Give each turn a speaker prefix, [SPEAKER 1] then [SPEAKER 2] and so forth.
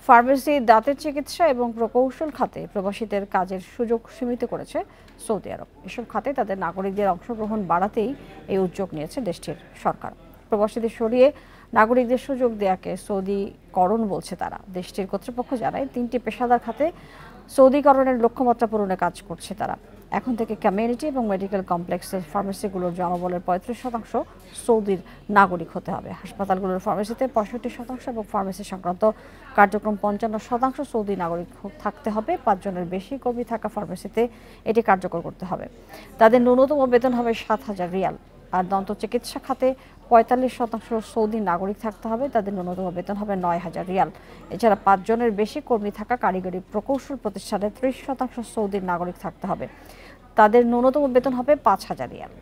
[SPEAKER 1] Pharmacy, দাঁতের চিকিৎসা এবং প্রকৌশল খাতে প্রবাসীদের কাজের সুযোগ সীমিত করেছে সৌদি আরব। এসব খাতে তাদের নাগরিকদের অংশগ্রহণ বাড়াতেই এই উদ্যোগ নিয়েছে দেশটির সরকার। প্রবাসীদের সরিয়ে নাগরিকদের সুযোগ দেওয়াকে সৌদিকরণ বলছে তারা। দেশটির কর্তৃপক্ষ জানায় 3টি পেশাদার খাতে সৌদিকরণের লক্ষ্যমাত্রা পূরণে কাজ করছে তারা। এখন থেকে কমিউনিটি এবং মেডিকেল কমপ্লেক্সের ফার্মেসিগুলোর জনবলের 35% সৌদির নাগরিক হতে হবে। হাসপাতালগুলোর ফার্মেসিতে 65% এবং ফার্মেসি সংক্রান্ত কার্যক্রম 55% সৌদি নাগরিক থাকতে হবে। 5 জনের বেশি কর্মী থাকা ফার্মেসিতে এটি কার্যকর করতে হবে। তাদের ন্যূনতম বেতন হবে 7,000 রিয়াল। আর দন্ত চিকিৎসা খাতে 45% সৌদি নাগরিক থাকতে হবে। তাদের ন্যূনতম বেতন হবে 9,000 রিয়াল। এছাড়া 5 জনের বেশি কর্মী থাকা কারিগরি প্রকৌশল প্রতিষ্ঠানে 30% সৌদির নাগরিক থাকতে হবে। তাদের ন্যূনতম বেতন হবে 5,000 রিয়াল।